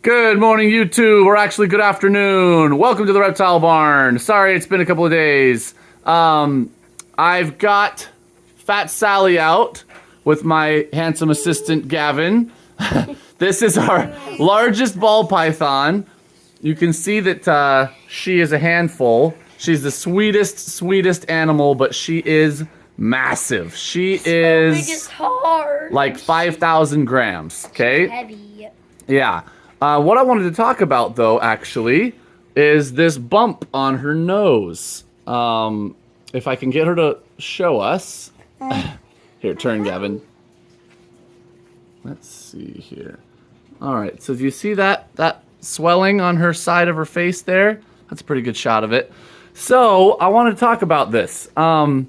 Good morning, YouTube, or actually good afternoon. Welcome to the Reptile Barn. Sorry it's been a couple of days. I've got Fat Sally out with my handsome assistant, Gavin. This is our largest ball python. You can see that she is a handful. She's the sweetest animal, but she is massive. She is big as hard. Like 5,000 grams, okay? Heavy. Yeah. What I wanted to talk about, though, actually, is this bump on her nose. If I can get her to show us. Here, turn, Gavin. Let's see here. All right, so do you see that swelling on her side of her face there? That's a pretty good shot of it. So I want to talk about this. You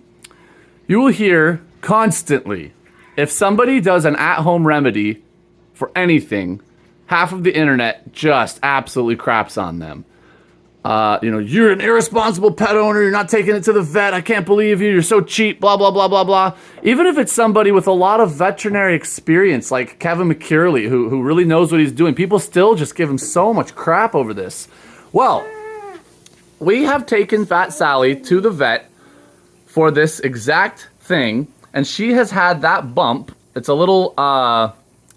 will hear constantly, if somebody does an at-home remedy for anything, half of the internet just absolutely craps on them. You're an irresponsible pet owner. You're not taking it to the vet. I can't believe you. You're so cheap, blah, blah, blah, blah, blah. Even if it's somebody with a lot of veterinary experience, like Kevin McCurley, who really knows what he's doing, people still just give him so much crap over this. Well, we have taken Fat Sally to the vet for this exact thing, and she has had that bump. It's a little,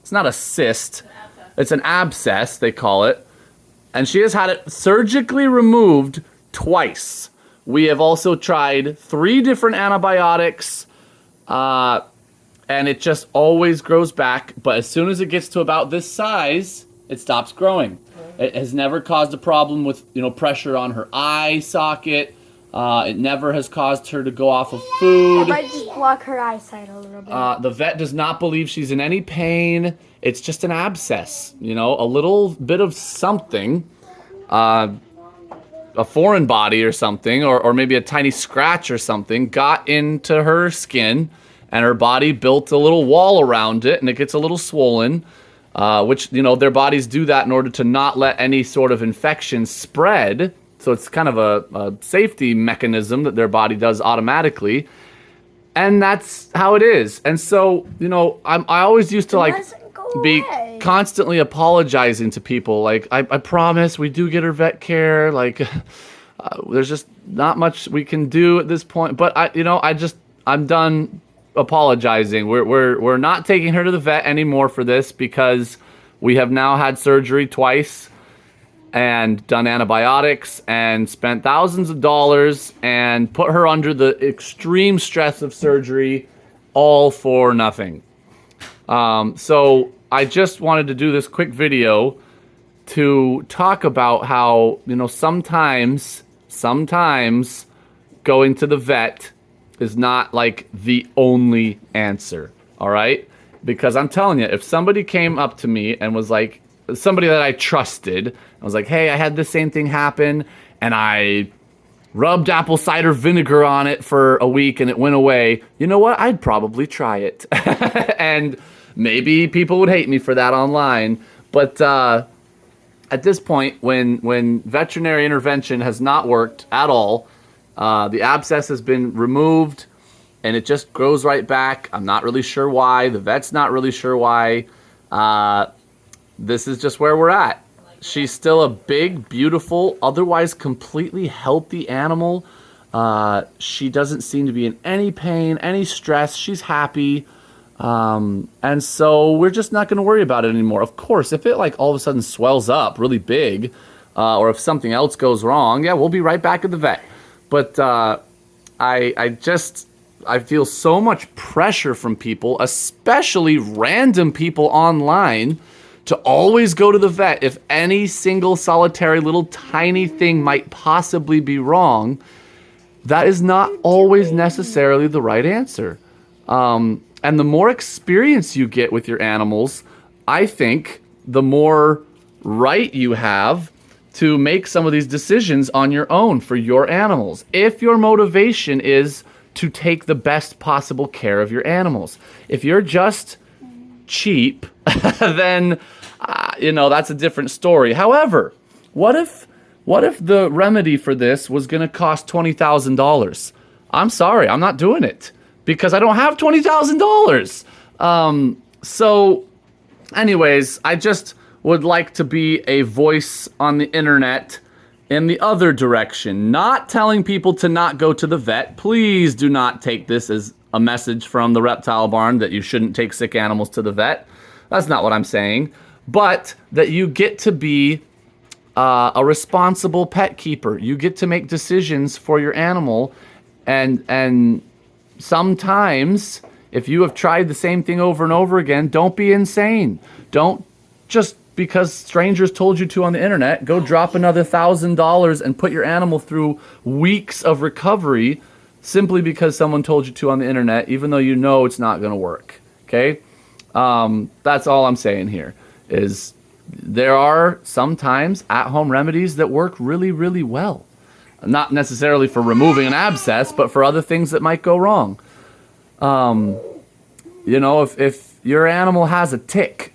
it's not a cyst. It's an abscess, they call it. And she has had it surgically removed twice. We have also tried 3 different antibiotics, and it just always grows back. But as soon as it gets to about this size, it stops growing. It has never caused a problem with, pressure on her eye socket. It never has caused her to go off of food. It might just block her eyesight a little bit. The vet does not believe she's in any pain. It's just an abscess, a little bit of something, a foreign body or something, or maybe a tiny scratch or something got into her skin, and her body built a little wall around it, and it gets a little swollen, which, their bodies do that in order to not let any sort of infection spread. So it's kind of a safety mechanism that their body does automatically. And that's how it is. And so, I always used to be constantly apologizing to people. Like, I promise we do get her vet care. Like, there's just not much we can do at this point. But I'm done apologizing. We're not taking her to the vet anymore for this because we have now had surgery twice and done antibiotics and spent thousands of dollars and put her under the extreme stress of surgery, all for nothing. So I just wanted to do this quick video to talk about how, sometimes going to the vet is not like the only answer, all right? Because I'm telling you, if somebody came up to me and was like, somebody that I trusted, I was like, hey, I had the same thing happen, and I rubbed apple cider vinegar on it for a week and it went away. You know what? I'd probably try it. And maybe people would hate me for that online. But at this point, when veterinary intervention has not worked at all, the abscess has been removed and it just grows right back. I'm not really sure why. The vet's not really sure why. This is just where we're at. She's still a big, beautiful, otherwise completely healthy animal. She doesn't seem to be in any pain, any stress. She's happy. And so we're just not going to worry about it anymore. Of course, if it all of a sudden swells up really big, or if something else goes wrong, yeah, we'll be right back at the vet. But I feel so much pressure from people, especially random people online, to always go to the vet if any single solitary little tiny thing might possibly be wrong. That is not always necessarily the right answer. And the more experience you get with your animals, I think the more right you have to make some of these decisions on your own for your animals. If your motivation is to take the best possible care of your animals. If you're just cheap, then that's a different story. However, what if the remedy for this was going to cost $20,000? I'm sorry, I'm not doing it because I don't have $20,000. So anyways, I just would like to be a voice on the internet in the other direction, not telling people to not go to the vet. Please do not take this as a message from the reptile barn that you shouldn't take sick animals to the vet. That's not what I'm saying. But that you get to be a responsible pet keeper. You get to make decisions for your animal, and sometimes if you have tried the same thing over and over again, don't be insane. Don't just because strangers told you to on the internet, go drop another $1,000 and put your animal through weeks of recovery simply because someone told you to on the internet, even though you know it's not going to work. Okay? That's all I'm saying here is there are sometimes at-home remedies that work really, really well. Not necessarily for removing an abscess, but for other things that might go wrong. You know, if your animal has a tick,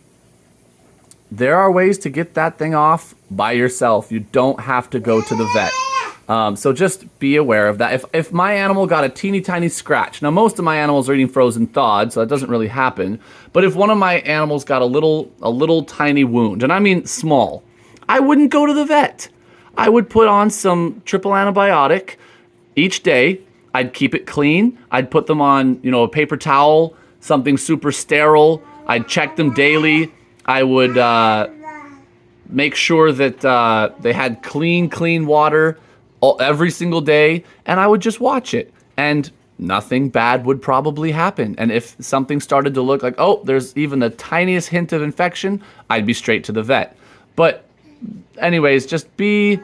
there are ways to get that thing off by yourself. You don't have to go to the vet. So just be aware of that. If my animal got a teeny tiny scratch, now most of my animals are eating frozen thawed, so that doesn't really happen. But if one of my animals got a little tiny wound, and I mean small, I wouldn't go to the vet. I would put on some triple antibiotic each day. I'd keep it clean. I'd put them on, you know, a paper towel, something super sterile. I'd check them daily. I would make sure that they had clean water every single day, and I would just watch it. And nothing bad would probably happen. And if something started to look like, oh, there's even the tiniest hint of infection, I'd be straight to the vet. But anyways, just be,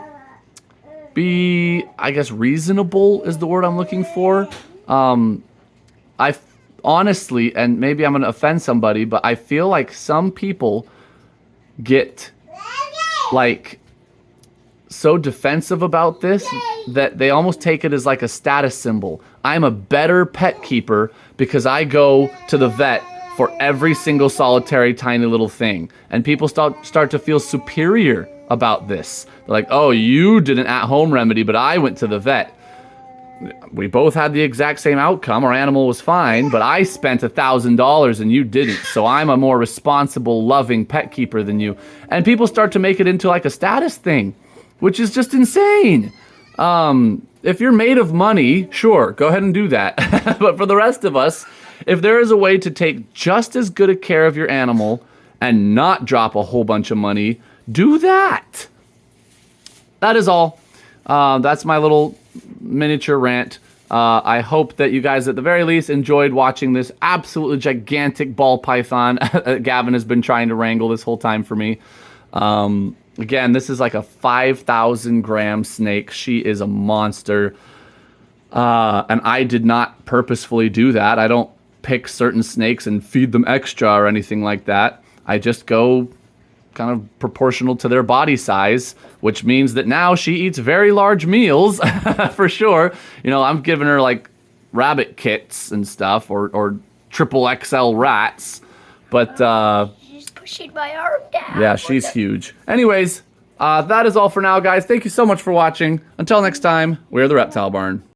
I guess, reasonable is the word I'm looking for. I honestly, and maybe I'm going to offend somebody, but I feel like some people get like so defensive about this that they almost take it as like a status symbol. I'm a better pet keeper because I go to the vet for every single solitary tiny little thing. And people start to feel superior about this. They're like, oh, you did an at-home remedy, but I went to the vet. We both had the exact same outcome. Our animal was fine, but I spent $1,000 and you didn't. So I'm a more responsible, loving pet keeper than you. And people start to make it into like a status thing, which is just insane. If you're made of money, sure, go ahead and do that. But for the rest of us, if there is a way to take just as good a care of your animal and not drop a whole bunch of money, do that. That is all. That's my little miniature rant. I hope that you guys at the very least enjoyed watching this absolutely gigantic ball python Gavin has been trying to wrangle this whole time for me. Again, this is like a 5,000 gram snake. She is a monster. And I did not purposefully do that. I don't pick certain snakes and feed them extra or anything like that. I just go kind of proportional to their body size, which means that now she eats very large meals for sure. You know, I'm giving her like rabbit kits and stuff or triple XL rats, but She's pushing my arm down. yeah, she's huge. Anyways, that is all for now, guys. Thank you so much for watching. Until next time, we're the Reptile Barn.